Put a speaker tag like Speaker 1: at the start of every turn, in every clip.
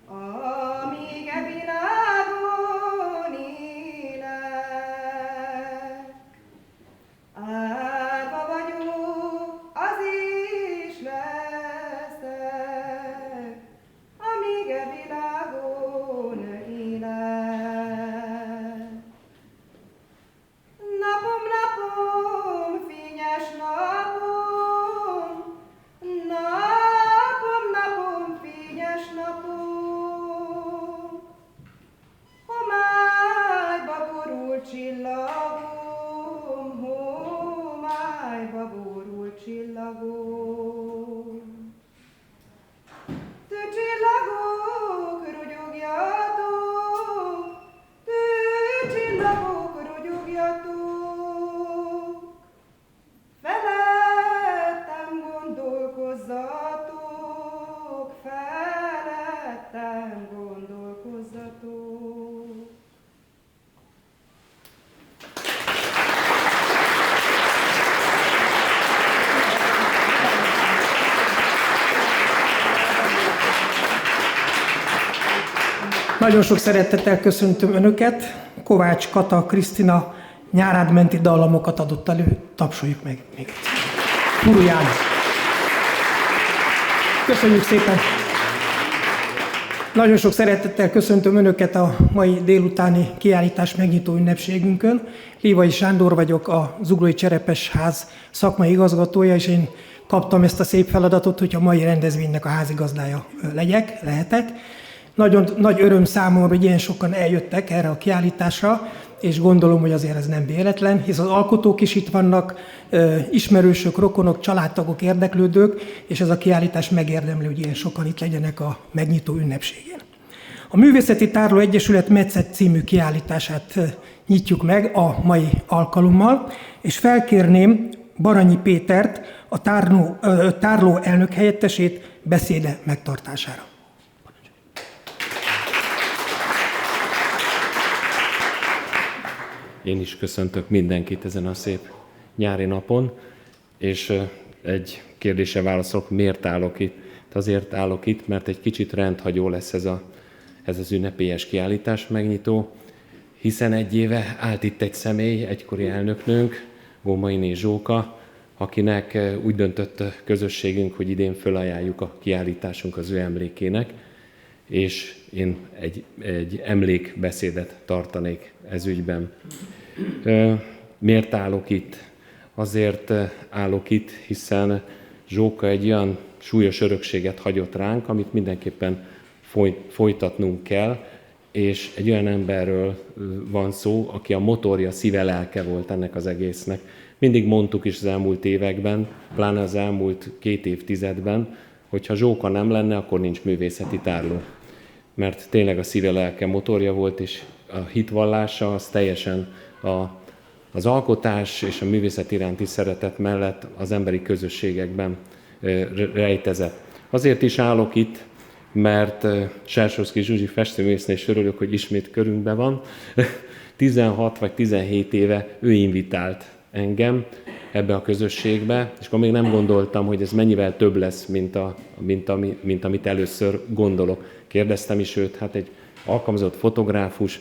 Speaker 1: amíg e világon élek. Árva vagyok, az is leszek, amíg e világon élek. Napom, napom, fényes napom, napom, napom, fényes napom. Homályba borult csillagom, homályba borult csillagom. Tűcsillagok, rogyogjatok, tűcsillagok, rogyogjatok. Felettem gondolkozzatok, felettem gondolkozzatok.
Speaker 2: Nagyon sok szeretettel köszöntöm Önöket. Kovács Kata Krisztina nyárádmenti dallamokat adott elő. Tapsoljuk meg még egyszer. Furu János. Köszönjük szépen. Nagyon sok szeretettel köszöntöm Önöket a mai délutáni kiállítás megnyitó ünnepségünkön. Lívai Sándor vagyok, a Zuglói Cserepesház szakmai igazgatója, és én kaptam ezt a szép feladatot, hogy a mai rendezvénynek a házigazdája lehetek. Nagyon nagy öröm számomra, hogy ilyen sokan eljöttek erre a kiállításra, és gondolom, hogy azért ez nem véletlen, hisz az alkotók is itt vannak, ismerősök, rokonok, családtagok, érdeklődők, és ez a kiállítás megérdemli, hogy ilyen sokan itt legyenek a megnyitó ünnepségén. A Művészeti Tárló Egyesület Metszet című kiállítását nyitjuk meg a mai alkalommal, és felkérném Baranyi Pétert, a tárló elnök helyettesét beszéde megtartására.
Speaker 3: Én is köszöntök mindenkit ezen a szép nyári napon, és egy kérdésre válaszolok, miért állok itt. Azért állok itt, mert egy kicsit rendhagyó lesz ez az ünnepélyes kiállítás megnyitó, hiszen egy éve állt itt egy személy, egykori elnöknőnk, Gómainé Zsóka, akinek úgy döntött közösségünk, hogy idén fölajánljuk a kiállításunk az ő emlékének, és én egy emlékbeszédet tartanék ez ügyben. Miért állok itt? Azért állok itt, hiszen Zsóka egy olyan súlyos örökséget hagyott ránk, amit mindenképpen folytatnunk kell, és egy olyan emberről van szó, aki a motorja, szíve, lelke volt ennek az egésznek. Mindig mondtuk is az elmúlt években, pláne az elmúlt 2 évtizedben, hogy ha Zsóka nem lenne, akkor nincs művészeti tárló. Mert tényleg a szíve, lelke motorja volt, és a hitvallása az teljesen az alkotás és a művészet iránti szeretet mellett az emberi közösségekben rejtezett. Azért is állok itt, mert Sersorszky Zsuzsi festőművésznél is örülök, hogy ismét körünkben van. 16 vagy 17 éve ő invitált engem ebbe a közösségbe, és akkor még nem gondoltam, hogy ez mennyivel több lesz, mint amit először gondolok. Kérdeztem is őt, hát egy alkalmazott fotográfus,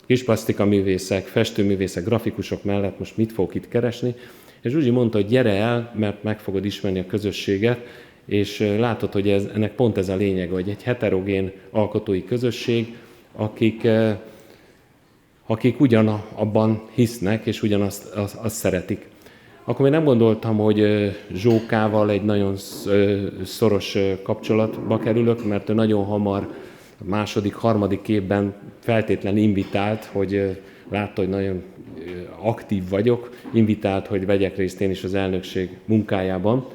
Speaker 3: kisplasztikaművészek, festőművészek, grafikusok mellett most mit fogok itt keresni, és Zsuzsi mondta, hogy gyere el, mert meg fogod ismerni a közösséget, és látod, hogy ennek pont ez a lényeg, hogy egy heterogén alkotói közösség, akik ugyanabban hisznek, és ugyanazt azt szeretik. Akkor még nem gondoltam, hogy Zsókával egy nagyon szoros kapcsolatba kerülök, mert ő nagyon hamar, a második, harmadik évben feltétlenül invitált, hogy látta, hogy nagyon aktív vagyok, invitált, hogy vegyek részt én is az elnökség munkájában,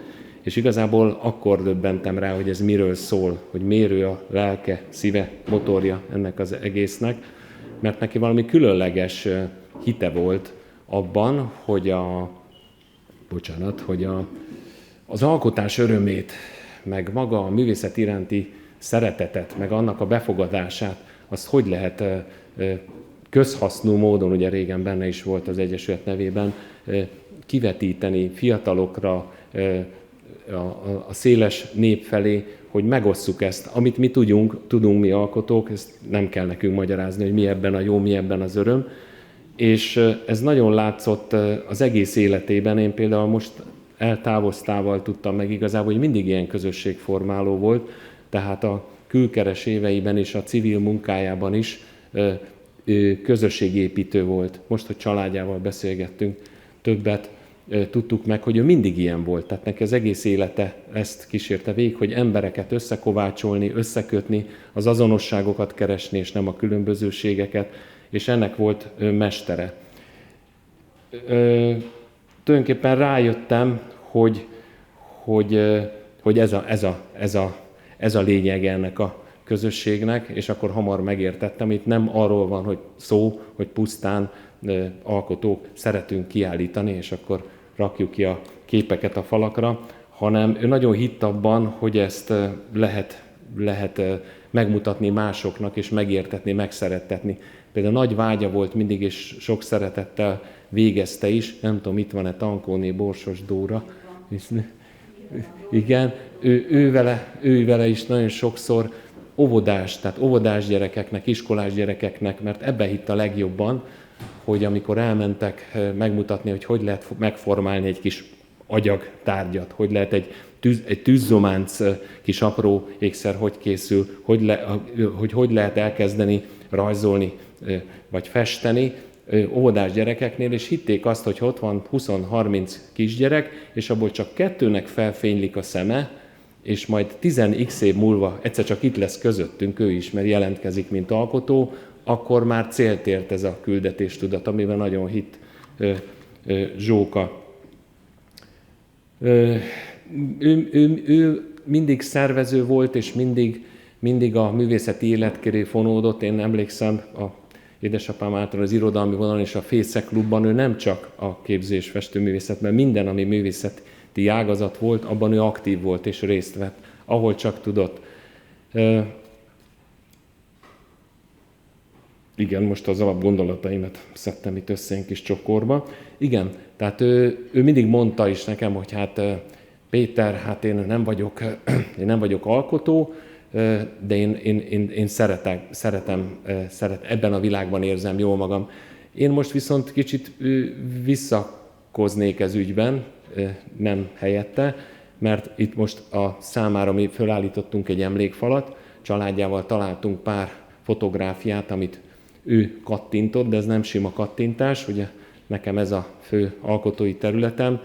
Speaker 3: és igazából akkor döbbentem rá, hogy ez miről szól, hogy mérő a lelke, szíve, motorja ennek az egésznek, mert neki valami különleges hite volt abban, hogy az alkotás örömét, meg maga a művészet iránti szeretetet, meg annak a befogadását, azt hogy lehet közhasznú módon, ugye régen benne is volt az Egyesület nevében, kivetíteni fiatalokra, a széles nép felé, hogy megosszuk ezt. Amit mi tudunk mi alkotók, ezt nem kell nekünk magyarázni, hogy mi ebben a jó, mi ebben az öröm. És ez nagyon látszott az egész életében. Én például most eltávoztával tudtam meg igazából, hogy mindig ilyen közösségformáló volt, tehát a külkeres éveiben és a civil munkájában is közösségépítő volt. Most, hogy családjával beszélgettünk többet, tudtuk meg, hogy ő mindig ilyen volt. Tehát neki az egész élete ezt kísérte végig, hogy embereket összekovácsolni, összekötni, az azonosságokat keresni, és nem a különbözőségeket, és ennek volt mestere. Tulajdonképpen rájöttem, hogy ez a lényeg ennek a közösségnek, és akkor hamar megértettem, itt nem arról van, hogy szó, hogy pusztán alkotók szeretünk kiállítani, és akkor rakjuk ki a képeket a falakra, hanem ő nagyon hitt abban, hogy ezt lehet megmutatni másoknak, és megértetni, megszerettetni. Például nagy vágya volt mindig, és sok szeretettel végezte is, nem tudom, itt van-e Tankóné Borsos Dóra. Igen, ő vele is nagyon sokszor tehát óvodás gyerekeknek, iskolás gyerekeknek, mert ebbe hitt a legjobban, hogy amikor elmentek megmutatni, hogy lehet megformálni egy kis agyagtárgyat, hogy lehet egy tűzzománc kis apró ékszer, hogy készül, hogy lehet elkezdeni rajzolni vagy festeni óvodás gyerekeknél, és hitték azt, hogy ott van 20-30 kisgyerek, és abból csak 2-nek felfénylik a szeme, és majd 10x év múlva egyszer csak itt lesz közöttünk, ő is, mert jelentkezik, mint alkotó, akkor már célt ért ez a küldetéstudat, amiben nagyon hitt Zsóka. Ő mindig szervező volt, és mindig a művészeti élet köré fonódott. Én emlékszem, a édesapám által az irodalmi vonalon és a Fészek Klubban ő nem csak a képző és festőművészetben, minden, ami művészeti ágazat volt, abban ő aktív volt és részt vett, ahol csak tudott. Igen, most az alapgondolataimat szedtem itt össze egy kis csokorba. Igen, tehát ő mindig mondta is nekem, hogy hát Péter, hát én nem vagyok alkotó, de én szeretem, ebben a világban érzem jól magam. Én most viszont kicsit visszakoznék ez ügyben, nem helyette, mert itt most a számára mi fölállítottunk egy emlékfalat, családjával találtunk pár fotográfiát, amit ő kattintott, de ez nem sima kattintás, ugye nekem ez a fő alkotói területem.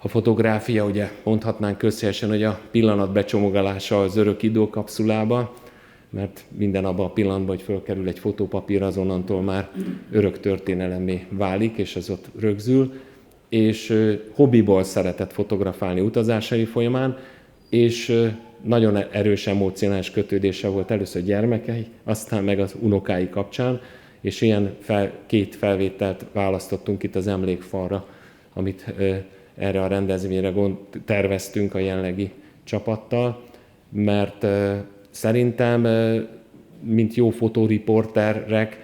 Speaker 3: A fotográfia, ugye mondhatnánk közhelyesen, hogy a pillanat becsomagolása az örök időkapszulába, mert minden abban a pillanatban, hogy fölkerül egy fotópapír, azonnantól már örök történelemé válik, és ez ott rögzül. És hobbiból szeretett fotografálni utazásai folyamán, és nagyon erős emocionális kötődése volt először gyermekei, aztán meg az unokái kapcsán, és ilyen 2 felvételt választottunk itt az emlékfalra, amit erre a rendezvényre terveztünk a jelenlegi csapattal, mert szerintem, mint jó fotóriporterek,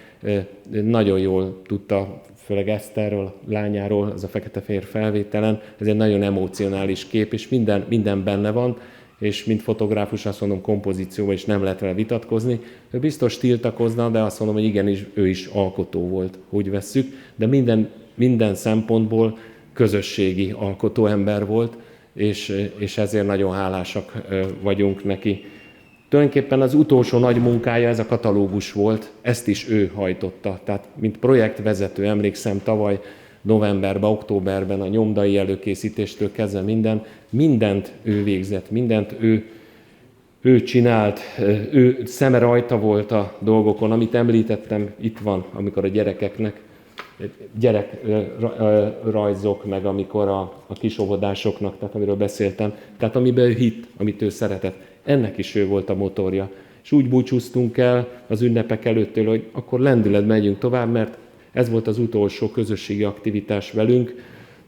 Speaker 3: nagyon jól tudta, főleg Eszterről, lányáról, az a fekete-fehér felvételen, ez egy nagyon emocionális kép, és minden benne van, és mint fotográfus azt mondom, kompozícióban is nem lehet vele vitatkozni. Ő biztos tiltakozna, de azt mondom, hogy igenis, ő is alkotó volt, úgy vesszük, de minden szempontból közösségi alkotóember volt, és ezért nagyon hálásak vagyunk neki. Tulajdonképpen az utolsó nagy munkája ez a katalógus volt, ezt is ő hajtotta. Tehát mint projektvezető, emlékszem tavaly novemberben, októberben a nyomdai előkészítéstől kezdve mindent ő végzett, mindent ő csinált, ő szeme rajta volt a dolgokon, amit említettem, itt van, amikor a gyerekeknek, gyerekrajzok, meg amikor a kisóvodásoknak, tehát amiről beszéltem, tehát amiben ő hitt, amit ő szeretett, ennek is ő volt a motorja. És úgy búcsúztunk el az ünnepek előttől, hogy akkor lendületben megyünk tovább, mert ez volt az utolsó közösségi aktivitás velünk,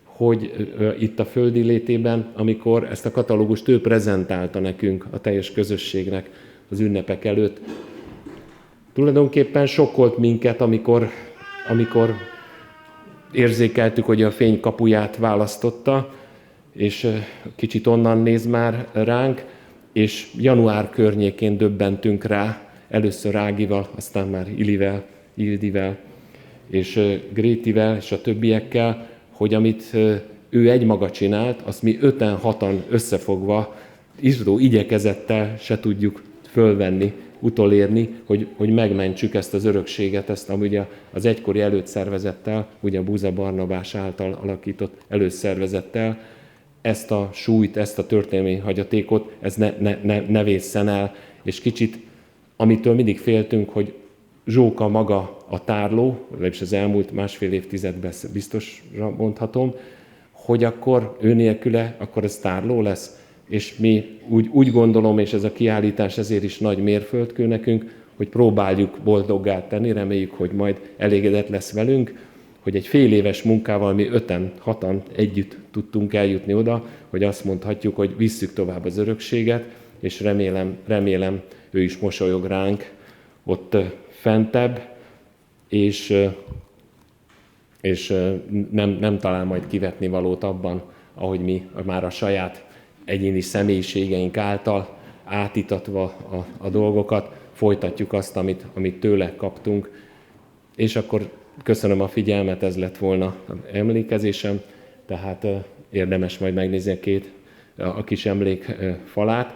Speaker 3: hogy itt a földi létében, amikor ezt a katalógust ő prezentálta nekünk, a teljes közösségnek az ünnepek előtt. Tulajdonképpen sokkolt minket, amikor érzékeltük, hogy a fény kapuját választotta, és kicsit onnan néz már ránk, és január környékén döbbentünk rá, először Ágival, aztán már Ildivel, és Grétivel, és a többiekkel, hogy amit ő egymaga csinált, azt mi 5-6 összefogva, izzó igyekezettel se tudjuk fölvenni, utolérni, hogy megmentsük ezt az örökséget, ezt ugye az egykori előszervezettel, ugye a Búza Barnabás által alakított előszervezettel, ezt a súlyt, ezt a történelmi hagyatékot, ez ne vészen el, és kicsit, amitől mindig féltünk, hogy Zsóka maga a tárló, legalábbis az elmúlt 1,5 évtizedben biztosra mondhatom, hogy akkor ő nélküle, akkor ez tárló lesz. És mi úgy gondolom, és ez a kiállítás ezért is nagy mérföldkő nekünk, hogy próbáljuk boldoggá tenni, reméljük, hogy majd elégedett lesz velünk, hogy egy fél éves munkával mi 5-6 együtt tudtunk eljutni oda, hogy azt mondhatjuk, hogy visszük tovább az örökséget, és remélem ő is mosolyog ránk ott fentebb, és nem talál majd kivetni valót abban, ahogy mi már a saját egyéni személyiségeink által átítatva a dolgokat, folytatjuk azt, amit tőle kaptunk. És akkor köszönöm a figyelmet, ez lett volna emlékezésem, tehát érdemes majd megnézni a kis emlékfalát.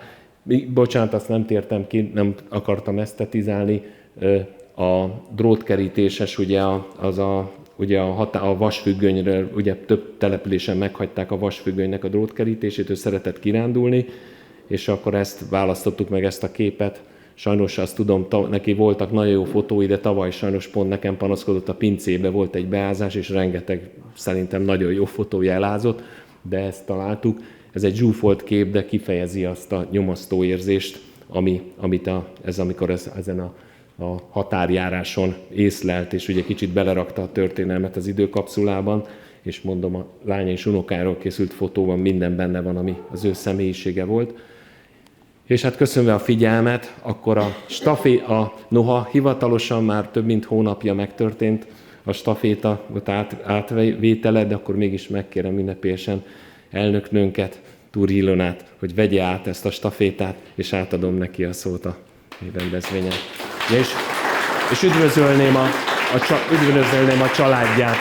Speaker 3: Bocsánat, azt nem tértem ki, nem akartam esztetizálni. A drótkerítéses, ugye a vasfüggönyről, ugye több településen meghagyták a vasfüggönynek a drótkerítését, ő szeretett kirándulni, és akkor ezt választottuk meg, ezt a képet. Sajnos azt tudom, neki voltak nagyon jó fotói, de tavaly sajnos pont nekem panaszkodott, a pincébe volt egy beázás, és rengeteg szerintem nagyon jó fotója elázott, de ezt találtuk. Ez egy zsúfolt kép, de kifejezi azt a nyomasztó érzést, amit amikor ezen a határjáráson észlelt, és ugye kicsit belerakta a történelmet az időkapszulában, és mondom, a lánya és unokáról készült fotóban minden benne van, ami az ő személyisége volt. És hát köszönve a figyelmet, akkor noha hivatalosan már több mint hónapja megtörtént a staféta átvétele, de akkor mégis megkérem ünnepélyesen elnöknőnket, Túri Ilonát, hogy vegye át ezt a stafétát, és átadom neki a szót a rendezvényen. És üdvözölném a családját.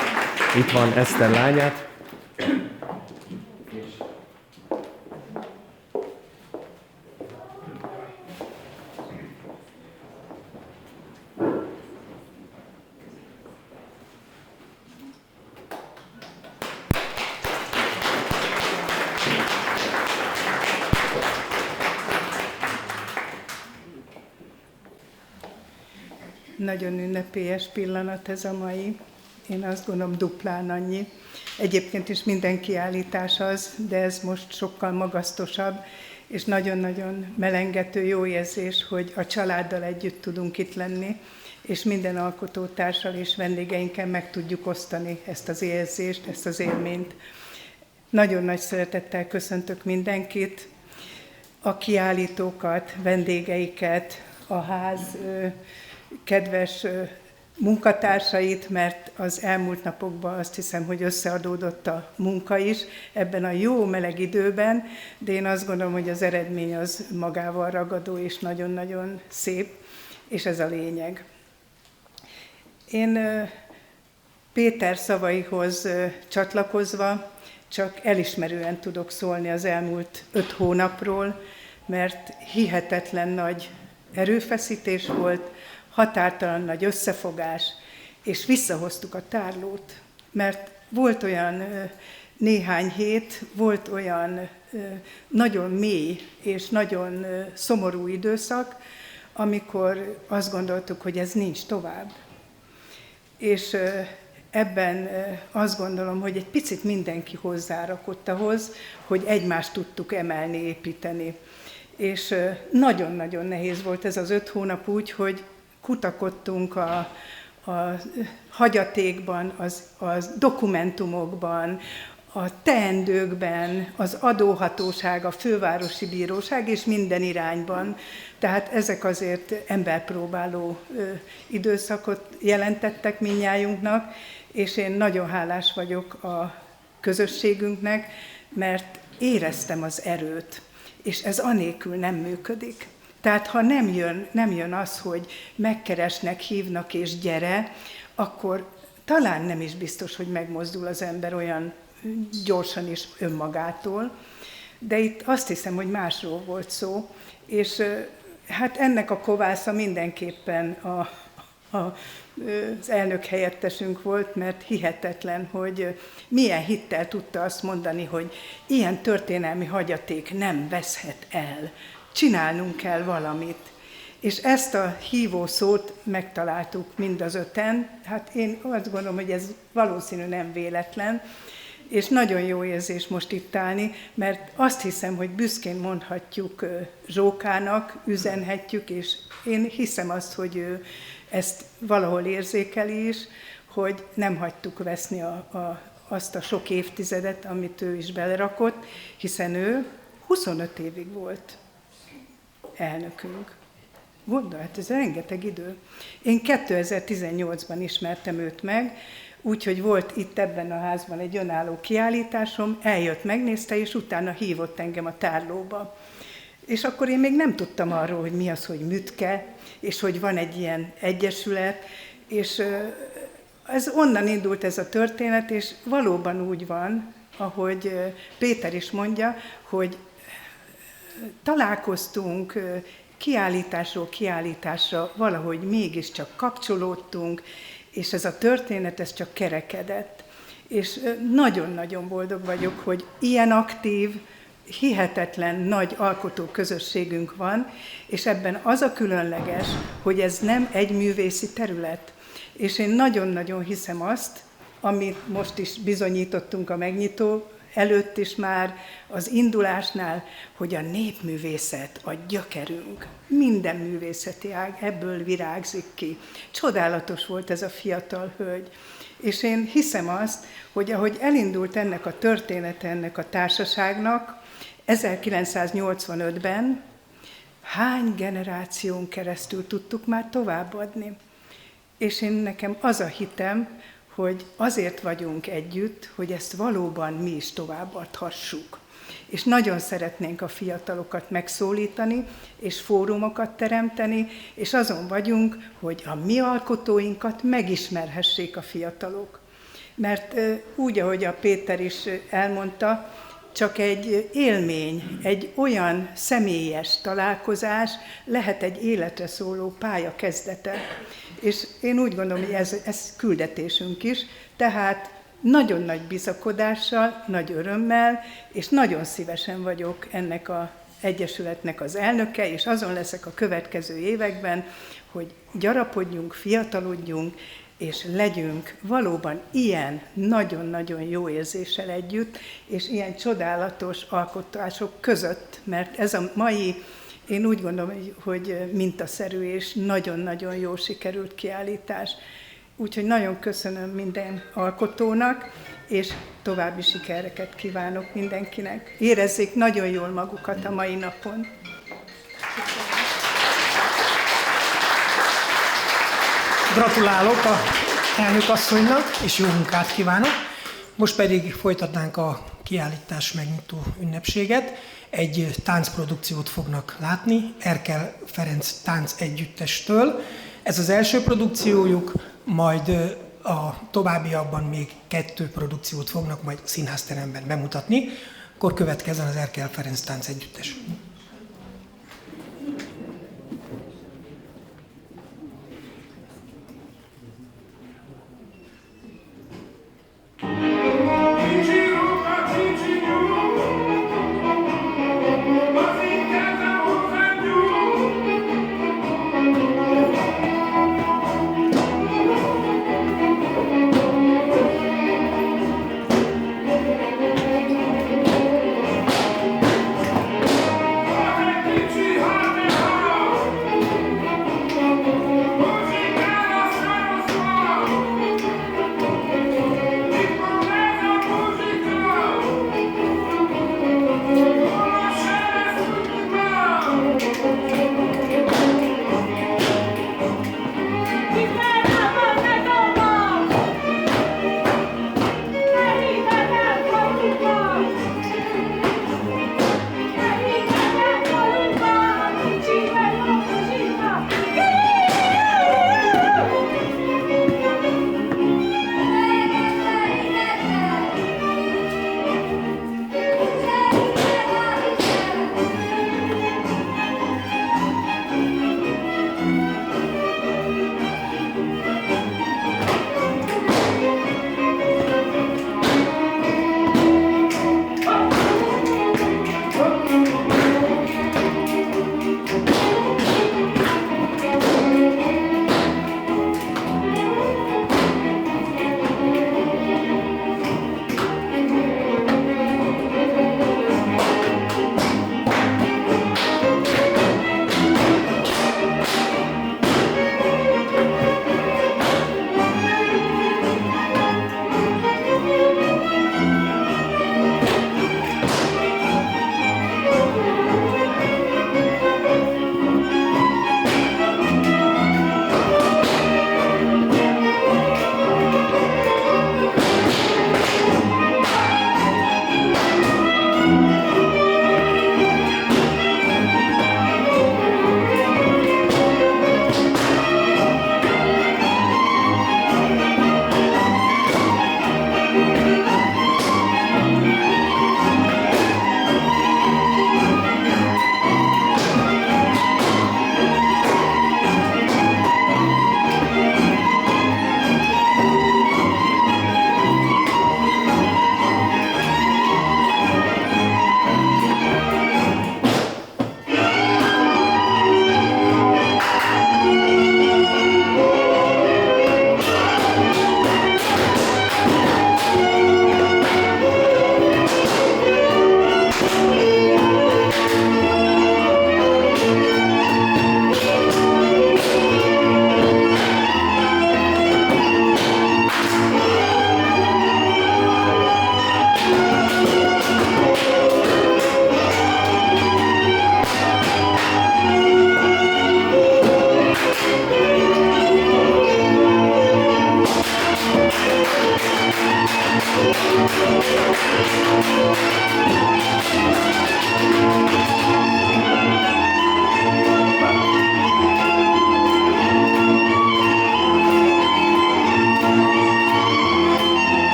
Speaker 3: Itt van Eszter lányát.
Speaker 4: Nagyon ünnepélyes pillanat ez a mai. Én azt gondolom duplán annyi. Egyébként is minden kiállítás az, de ez most sokkal magasztosabb, és nagyon-nagyon melengető, jó érzés, hogy a családdal együtt tudunk itt lenni, és minden alkotótársal és vendégeinkkel meg tudjuk osztani ezt az érzést, ezt az élményt. Nagyon nagy szeretettel köszöntök mindenkit, a kiállítókat, vendégeiket, a ház kedves munkatársait, mert az elmúlt napokban azt hiszem, hogy összeadódott a munka is ebben a jó meleg időben, de én azt gondolom, hogy az eredmény az magával ragadó és nagyon-nagyon szép, és ez a lényeg. Én Péter szavaihoz csatlakozva csak elismerően tudok szólni az elmúlt 5 hónapról, mert hihetetlen nagy erőfeszítés volt, határtalan nagy összefogás, és visszahoztuk a tárlót, mert volt olyan néhány hét, volt olyan nagyon mély és nagyon szomorú időszak, amikor azt gondoltuk, hogy ez nincs tovább. És ebben azt gondolom, hogy egy picit mindenki hozzárakott ahhoz, hogy egymást tudtuk emelni, építeni. És nagyon-nagyon nehéz volt ez az 5 hónap úgy, hogy kutakodtunk a hagyatékban, az dokumentumokban, a teendőkben, az adóhatóság, a fővárosi bíróság és minden irányban. Tehát ezek azért emberpróbáló időszakot jelentettek mindnyájunknak, és én nagyon hálás vagyok a közösségünknek, mert éreztem az erőt, és ez anélkül nem működik. Tehát ha nem jön az, hogy megkeresnek, hívnak és gyere, akkor talán nem is biztos, hogy megmozdul az ember olyan gyorsan is önmagától. De itt azt hiszem, hogy másról volt szó, és hát ennek a kovásza mindenképpen az elnök helyettesünk volt, mert hihetetlen, hogy milyen hittel tudta azt mondani, hogy ilyen történelmi hagyaték nem veszhet el, csinálnunk kell valamit. És ezt a hívó szót megtaláltuk mind az öten, hát én azt gondolom, hogy ez valószínű nem véletlen, és nagyon jó érzés most itt állni, mert azt hiszem, hogy büszkén mondhatjuk Zsókának, üzenhetjük, és én hiszem azt, hogy ő ezt valahol érzékeli is, hogy nem hagytuk veszni azt a sok évtizedet, amit ő is belerakott, hiszen ő 25 évig volt elnökünk. Gondolj, hát ez rengeteg idő. Én 2018-ban ismertem őt meg, úgyhogy volt itt ebben a házban egy önálló kiállításom, eljött, megnézte, és utána hívott engem a tárlóba. És akkor én még nem tudtam arról, hogy mi az, hogy Mütke, és hogy van egy ilyen egyesület, és ez onnan indult ez a történet, és valóban úgy van, ahogy Péter is mondja, hogy találkoztunk, kiállításról kiállításra valahogy mégiscsak kapcsolódtunk, és ez a történet, ez csak kerekedett. És nagyon-nagyon boldog vagyok, hogy ilyen aktív, hihetetlen nagy alkotó közösségünk van, és ebben az a különleges, hogy ez nem egy művészi terület. És én nagyon-nagyon hiszem azt, amit most is bizonyítottunk a megnyitó előtt is már, az indulásnál, hogy a népművészet a gyökerünk. Minden művészeti ág ebből virágzik ki. Csodálatos volt ez a fiatal hölgy. És én hiszem azt, hogy ahogy elindult ennek a története, ennek a társaságnak, 1985-ben hány generáción keresztül tudtuk már továbbadni. És nekem az a hitem, hogy azért vagyunk együtt, hogy ezt valóban mi is továbbadhassuk. És nagyon szeretnénk a fiatalokat megszólítani, és fórumokat teremteni, és azon vagyunk, hogy a mi alkotóinkat megismerhessék a fiatalok. Mert úgy, ahogy a Péter is elmondta, csak egy élmény, egy olyan személyes találkozás lehet egy életre szóló pálya kezdete. És én úgy gondolom, hogy ez küldetésünk is, tehát nagyon nagy bizakodással, nagy örömmel, és nagyon szívesen vagyok ennek az egyesületnek az elnöke, és azon leszek a következő években, hogy gyarapodjunk, fiatalodjunk, és legyünk valóban ilyen nagyon-nagyon jó érzéssel együtt, és ilyen csodálatos alkotások között, mert ez a mai, én úgy gondolom, hogy mintaszerű és nagyon-nagyon jól sikerült kiállítás. Úgyhogy nagyon köszönöm minden alkotónak, és további sikereket kívánok mindenkinek. Érezzék nagyon jól magukat a mai napon.
Speaker 2: Gratulálok a elnökasszonynak, és jó munkát kívánok. Most pedig folytatnánk a kiállítás megnyitó ünnepséget. Egy táncprodukciót fognak látni Erkel Ferenc Tánc Együttestől. Ez az első produkciójuk, majd a továbbiakban még 2 produkciót fognak majd színházteremben bemutatni. Akkor következzen az Erkel Ferenc Tánc Együttes.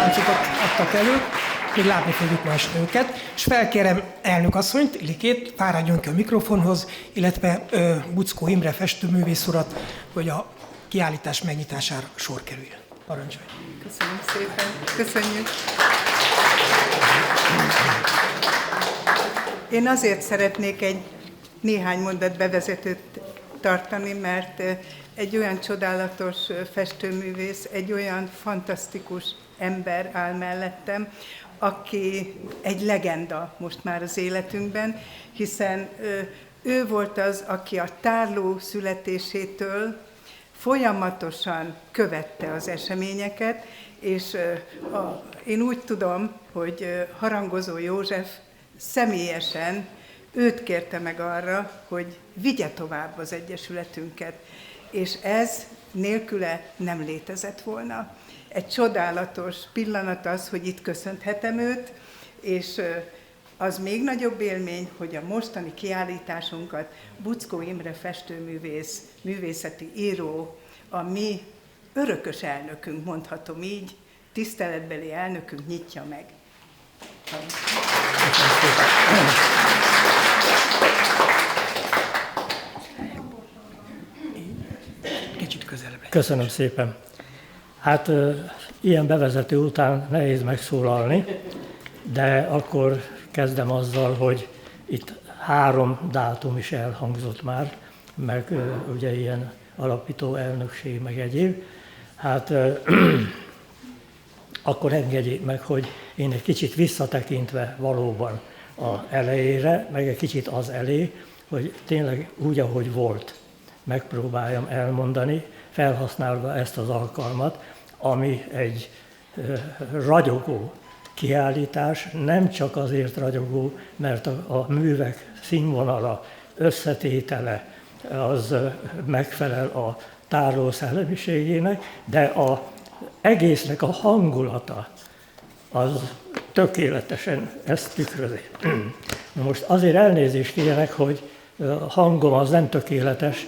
Speaker 2: táncokat adtak elő, még látni fogjuk ma este őket, és felkérem elnök asszonyt, Ilikét, fáradjon ki a mikrofonhoz, illetve Buczkó Imre festőművész urat, hogy a kiállítás megnyitására sor kerüljön. Parancsolj!
Speaker 4: Köszönöm szépen. Köszönjük. Én azért szeretnék egy néhány mondat bevezetőt tartani, mert egy olyan csodálatos festőművész, egy olyan fantasztikus ember áll mellettem, aki egy legenda most már az életünkben, hiszen ő volt az, aki a tárló születésétől folyamatosan követte az eseményeket, és én úgy tudom, hogy Harangozó József személyesen őt kérte meg arra, hogy vigye tovább az Egyesületünket, és ez nélküle nem létezett volna. Egy csodálatos pillanat az, hogy itt köszönhetem őt, és az még nagyobb élmény, hogy a mostani kiállításunkat Buczkó Imre festőművész, művészeti író, a mi örökös elnökünk, mondhatom így, tiszteletbeli elnökünk nyitja meg.
Speaker 2: Kicsit közelebb.
Speaker 5: Köszönöm szépen. Hát ilyen bevezető után nehéz megszólalni, de akkor kezdem azzal, hogy itt 3 dátum is elhangzott már, meg ugye ilyen alapító elnökség, meg egyéb. Hát akkor engedjék meg, hogy én egy kicsit visszatekintve valóban az elejére, meg egy kicsit az elé, hogy tényleg úgy, ahogy volt, megpróbáljam elmondani, felhasználva ezt az alkalmat, ami egy ragyogó kiállítás, nem csak azért ragyogó, mert a művek színvonala, összetétele az megfelel a tárló szellemiségének, de az egésznek a hangulata az tökéletesen ezt tükrözi. Most azért elnézést kérek, hogy a hangom az nem tökéletes,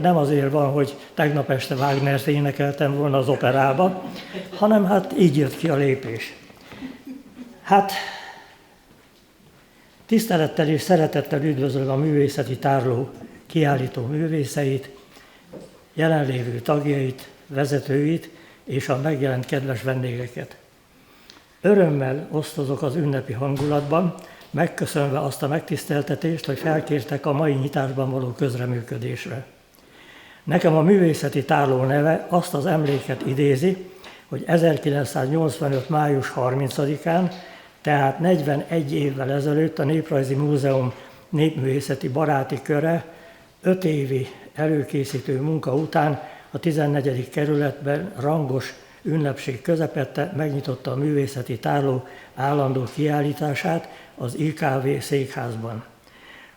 Speaker 5: nem azért van, hogy tegnap este Wagnert énekeltem volna az operába, hanem hát így jött ki a lépés. Hát tisztelettel és szeretettel üdvözlöm a művészeti tárló kiállító művészeit, jelenlévő tagjait, vezetőit és a megjelent kedves vendégeket. Örömmel osztozok az ünnepi hangulatban, megköszönve azt a megtiszteltetést, hogy felkértek a mai nyitásban való közreműködésre. Nekem a művészeti tárló neve azt az emléket idézi, hogy 1985. május 30-án, tehát 41 évvel ezelőtt a Néprajzi Múzeum népművészeti baráti köre 5 évi előkészítő munka után a 14. kerületben rangos ünnepség közepette megnyitotta a művészeti tárló állandó kiállítását az IKV székházban.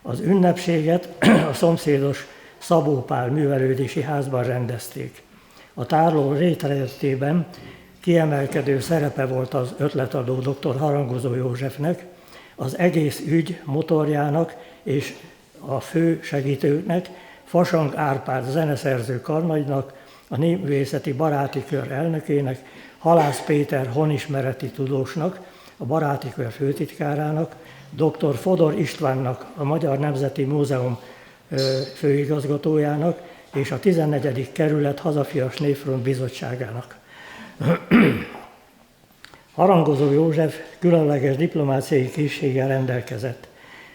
Speaker 5: Az ünnepséget a szomszédos Szabó Pál művelődési házban rendezték. A tárló létrejöttében kiemelkedő szerepe volt az ötletadó dr. Harangozó Józsefnek, az egész ügy motorjának és a fő segítőknek, Fasang Árpád zeneszerző karnagynak, a Népművészeti Baráti Kör elnökének, Halász Péter honismereti tudósnak, a Baráti Kör főtitkárának, dr. Fodor Istvánnak, a Magyar Nemzeti Múzeum főigazgatójának és a 14. kerület Hazafias Névfront bizottságának. Harangozó József különleges diplomáciai készséggel rendelkezett.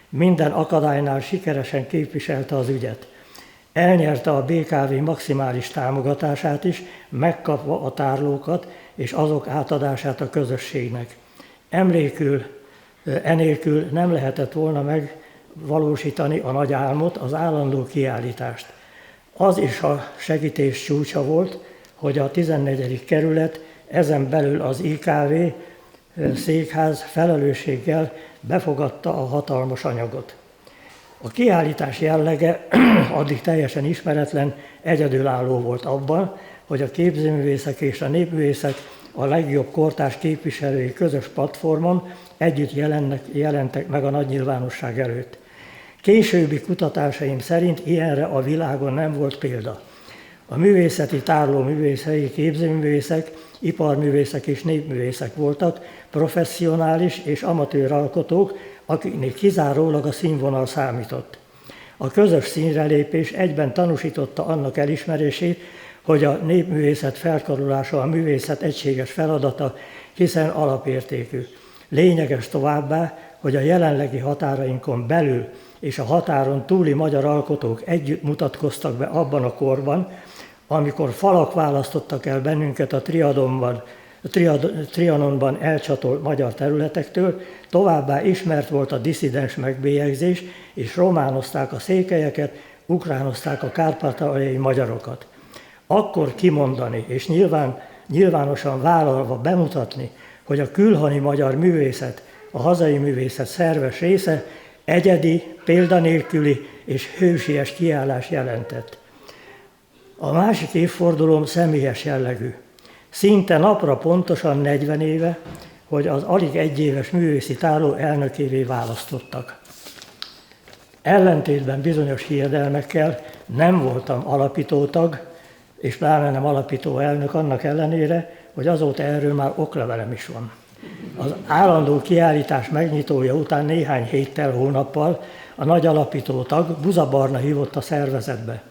Speaker 5: Minden akadálynál sikeresen képviselte az ügyet. Elnyerte a BKV maximális támogatását is, megkapva a tárlókat és azok átadását a közösségnek. Enélkül nem lehetett volna megvalósítani a nagy álmot, az állandó kiállítást. Az is a segítés csúcsa volt, hogy a 14. kerület, ezen belül az IKV székház felelősséggel befogadta a hatalmas anyagot. A kiállítás jellege addig teljesen ismeretlen, egyedülálló volt abban, hogy a képzőművészek és a népművészek a legjobb kortárs képviselői közös platformon együtt jelentek meg a nagy nyilvánosság előtt. Későbbi kutatásaim szerint ilyenre a világon nem volt példa. A művészeti tárló művészei, képzőművészek iparművészek és népművészek voltak, professzionális és amatőr alkotók, akiknek kizárólag a színvonal számított. A közös színrelépés egyben tanúsította annak elismerését, hogy a népművészet felkarolása a művészet egységes feladata, hiszen alapértékű. Lényeges továbbá, hogy a jelenlegi határainkon belül és a határon túli magyar alkotók együtt mutatkoztak be abban a korban, amikor falak választottak el bennünket a Trianonban elcsatolt magyar területektől, továbbá ismert volt a disszidens megbélyegzés, és románozták a székelyeket, ukránozták a kárpátaljai magyarokat. Akkor kimondani és nyilvánosan vállalva bemutatni, hogy a külhoni magyar művészet a hazai művészet szerves része, egyedi, példanélküli és hősies kiállás jelentett. A másik évfordulóm személyes jellegű. Szinte napra pontosan 40 éve, hogy az alig egyéves művészi tárló elnökévé választottak. Ellentétben bizonyos hiedelmekkel nem voltam alapítótag, és pláne nem alapító elnök, annak ellenére, hogy azóta erről már oklevelem is van. Az állandó kiállítás megnyitója után néhány héttel, hónappal a nagy alapító tag Buza Barna hívott a szervezetbe.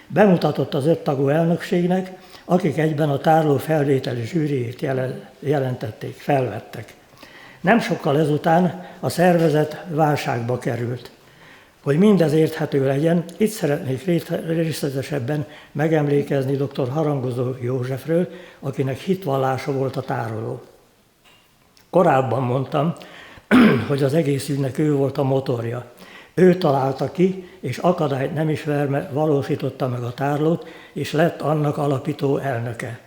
Speaker 5: Bemutatott az 5 tagú elnökségnek, akik egyben a tárló felvételi zsűriét felvettek. Nem sokkal ezután a szervezet válságba került. Hogy mindez érthető legyen, itt szeretnék részletesebben megemlékezni dr. Harangozó Józsefről, akinek hitvallása volt a tároló. Korábban mondtam, hogy az egész ügynek ő volt a motorja. Ő találta ki, és akadályt nem ismerve valósította meg a tárlót, és lett annak alapító elnöke.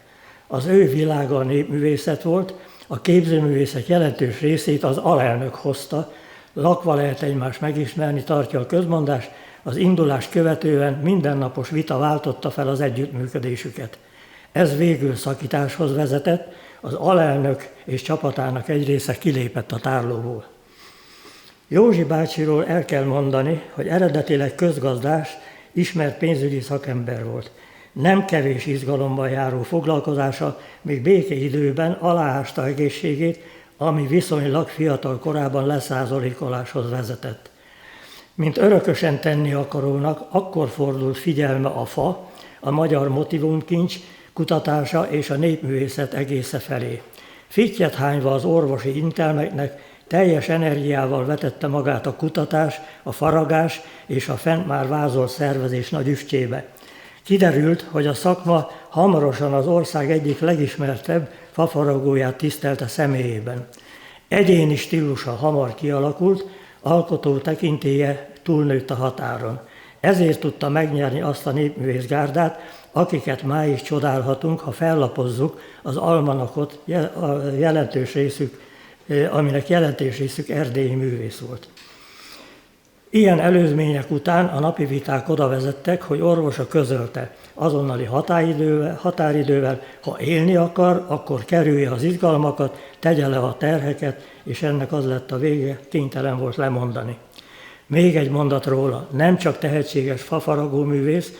Speaker 5: Az ő világa a népművészet volt, a képzőművészet jelentős részét az alelnök hozta, lakva lehet egymást megismerni, tartja a közmondás, az indulás követően mindennapos vita váltotta fel az együttműködésüket. Ez végül szakításhoz vezetett, az alelnök és csapatának egy része kilépett a tárlóból. Józsi bácsiról el kell mondani, hogy eredetileg közgazdás, ismert pénzügyi szakember volt. Nem kevés izgalommal járó foglalkozása még békeidőben aláásta egészségét, ami viszonylag fiatal korában leszázalékoláshoz vezetett. Mint örökösen tenni akarónak, akkor fordult figyelme a fa, a magyar motivumkincs kutatása és a népművészet egésze felé. Fittyet hányva az orvosi intelmeknek, teljes energiával vetette magát a kutatás, a faragás és a fent már vázolt szervezés nagy üstjébe. Kiderült, hogy a szakma hamarosan az ország egyik legismertebb fafaragóját tisztelte személyében. Egyéni stílusa hamar kialakult, alkotó tekintélye túlnőtt a határon. Ezért tudta megnyerni azt a népművészgárdát, akiket máig csodálhatunk, ha fellapozzuk az almanakot, aminek jelentős részük erdélyi művész volt. Ilyen előzmények után a napi viták oda vezettek, hogy orvosa közölte azonnali határidővel, ha élni akar, akkor kerülje az izgalmakat, tegye le a terheket, és ennek az lett a vége, kénytelen volt lemondani. Még egy mondat róla, nem csak tehetséges fafaragó művész,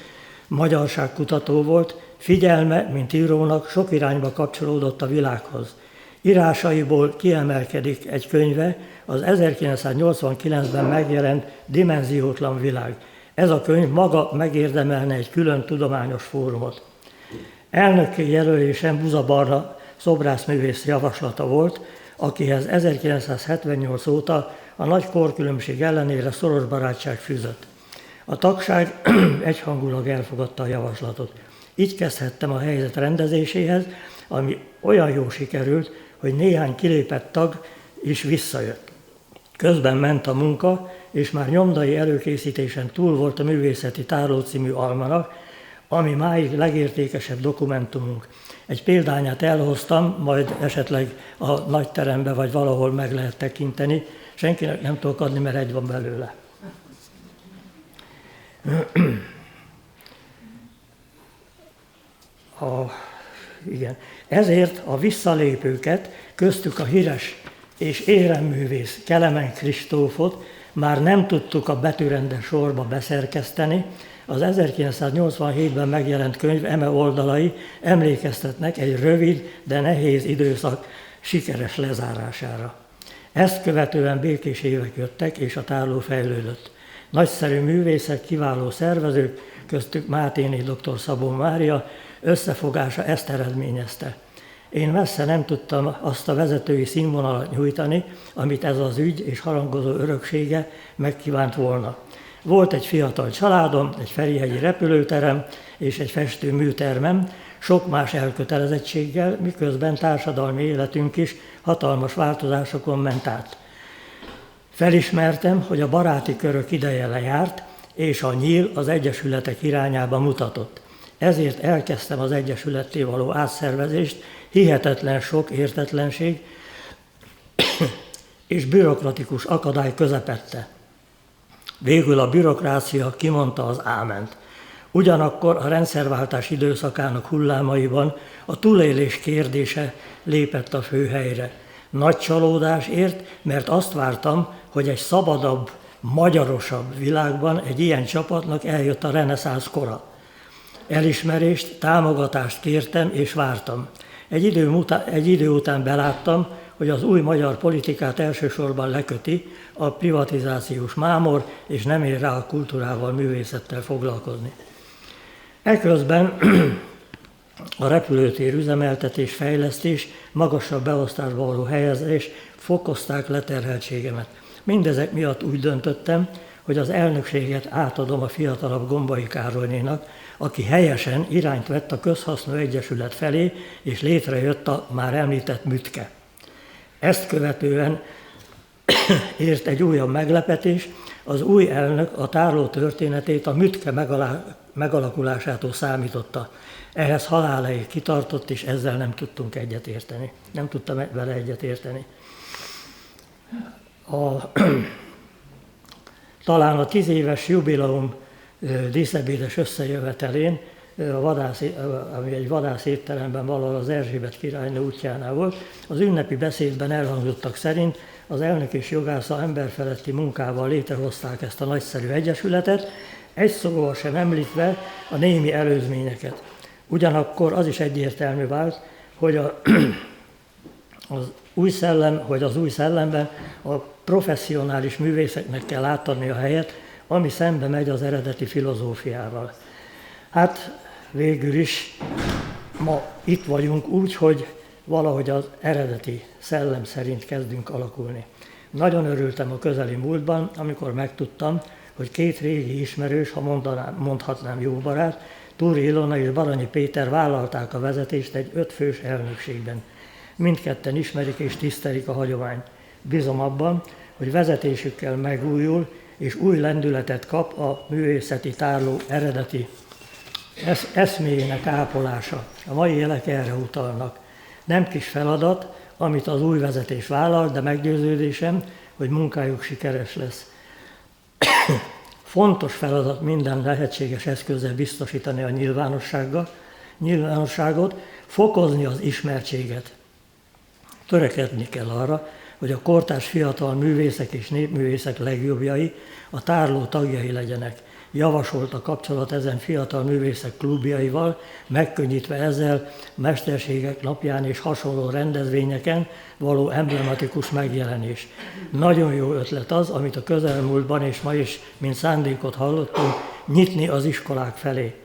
Speaker 5: magyarságkutató volt, figyelme, mint írónak sok irányba kapcsolódott a világhoz. Írásaiból kiemelkedik egy könyve, az 1989-ben megjelent Dimenziótlan világ. Ez a könyv maga megérdemelne egy külön tudományos fórumot. Elnöki jelölésem Buza Barna szobrászművész javaslata volt, akihez 1978 óta a nagy korkülönbség ellenére szoros barátság fűzött. A tagság egyhangulag elfogadta a javaslatot. Így kezdhettem a helyzet rendezéséhez, ami olyan jó sikerült, hogy néhány kilépett tag is visszajött. Közben ment a munka, és már nyomdai előkészítésen túl volt a Művészeti Tárló című almanak, ami máig legértékesebb dokumentumunk. Egy példányát elhoztam, majd esetleg a nagy terembe vagy valahol meg lehet tekinteni. Senkinek nem tudok adni, mert egy van belőle. Igen. Ezért a visszalépőket, köztük a híres és éremművész Kelemen Kristófot már nem tudtuk a betűrendes sorba beszerkeszteni, Az 1987-ben megjelent könyv eme oldalai emlékeztetnek egy rövid, de nehéz időszak sikeres lezárására. Ezt követően békés évek jöttek, és a tárló fejlődött. Nagyszerű művészek, kiváló szervezők, köztük Máténé dr. Szabó Mária összefogása ezt eredményezte. Én messze nem tudtam azt a vezetői színvonalat nyújtani, amit ez az ügy és harangozó öröksége megkívánt volna. Volt egy fiatal családom, egy ferihegyi repülőterem és egy festőműtermem, sok más elkötelezettséggel, miközben társadalmi életünk is hatalmas változásokon ment át. Felismertem, hogy a baráti körök ideje lejárt, és a nyíl az egyesületek irányába mutatott. Ezért elkezdtem az egyesületté való átszervezést, hihetetlen sok értetlenség és bürokratikus akadály közepette. Végül a bürokrácia kimondta az áment. Ugyanakkor a rendszerváltás időszakának hullámaiban a túlélés kérdése lépett a főhelyre. Nagy csalódás ért, mert azt vártam, hogy egy szabadabb, magyarosabb világban egy ilyen csapatnak eljött a reneszánsz kora. Elismerést, támogatást kértem és vártam. Egy idő után beláttam, hogy az új magyar politikát elsősorban leköti a privatizációs mámor, és nem ér rá a kultúrával, művészettel foglalkozni. Eközben a repülőtér üzemeltetés, fejlesztés, magasabb beosztásba való helyezés fokozták leterheltségemet. Mindezek miatt úgy döntöttem, hogy az elnökséget átadom a fiatalabb Gombai Károlynénak, aki helyesen irányt vett a közhasznú egyesület felé, és létrejött a már említett Mütke. Ezt követően ért egy újabb meglepetés, az új elnök a tárló történetét a Mütke megalakulásától számította. Ehhez haláláig kitartott, és ezzel nem tudtunk egyetérteni. Nem tudtam vele egyetérteni. Talán a 10 éves jubileum díszebédes összejövetelén, ami egy vadász étteremben valahol az Erzsébet királynő útjánál volt, az ünnepi beszédben elhangzottak szerint az elnök és jogásza emberfeletti munkával létrehozták ezt a nagyszerű egyesületet, egy szóval sem említve a némi előzményeket. Ugyanakkor az is egyértelmű vált, hogy az új szellemben a professzionális művészeknek kell átadni a helyet, ami szembe megy az eredeti filozófiával. Hát végül is ma itt vagyunk úgy, hogy valahogy az eredeti szellem szerint kezdünk alakulni. Nagyon örültem a közeli múltban, amikor megtudtam, hogy 2 régi ismerős, ha mondhatnám jó barát, Túri Ilona és Baranyi Péter vállalták a vezetést egy 5 fős elnökségben. Mindketten ismerik és tisztelik a hagyományt. Bízom abban, hogy vezetésükkel megújul, és új lendületet kap a művészeti tárló eredeti eszméjének ápolása. A mai jelek erre utalnak. Nem kis feladat, amit az új vezetés vállal, de meggyőződésem, hogy munkájuk sikeres lesz. Fontos feladat minden lehetséges eszközzel biztosítani a nyilvánosságot, fokozni az ismertséget. Törekedni kell arra, hogy a kortárs fiatal művészek és népművészek legjobbjai a tárló tagjai legyenek. Javasolt a kapcsolat ezen fiatal művészek klubjaival, megkönnyítve ezzel mesterségek napján és hasonló rendezvényeken való emblematikus megjelenés. Nagyon jó ötlet az, amit a közelmúltban és ma is, mint szándékot hallottunk, nyitni az iskolák felé.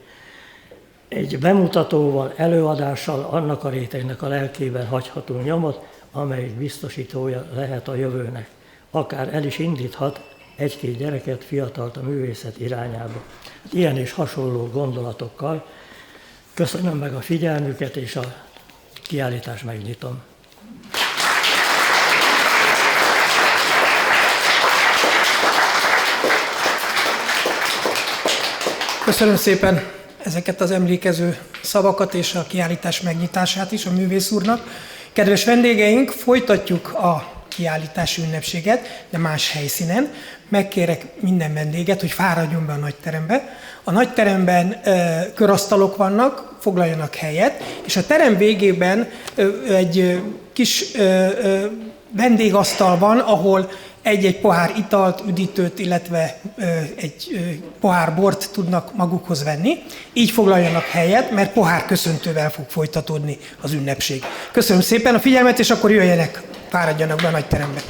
Speaker 5: Egy bemutatóval, előadással annak a rétegnek a lelkében hagyhatunk nyomot, amely biztosítója lehet a jövőnek. Akár el is indíthat 1-2 gyereket, fiatalt a művészet irányába. Ilyen és hasonló gondolatokkal köszönöm meg a figyelmüket, és a kiállítást megnyitom.
Speaker 2: Köszönöm szépen ezeket az emlékező szavakat és a kiállítás megnyitását is a művész úrnak. Kedves vendégeink, folytatjuk a kiállítási ünnepséget, de más helyszínen. Megkérek minden vendéget, hogy fáradjon be a nagyterembe. A nagyteremben körasztalok vannak, foglaljanak helyet, és a terem végében egy kis vendégasztal van, ahol egy-egy pohár italt, üdítőt, illetve egy pohár bort tudnak magukhoz venni. Így foglaljanak helyet, mert pohár köszöntővel fog folytatódni az ünnepség. Köszönöm szépen a figyelmet, és akkor jöjjenek, fáradjanak be a nagyterembe.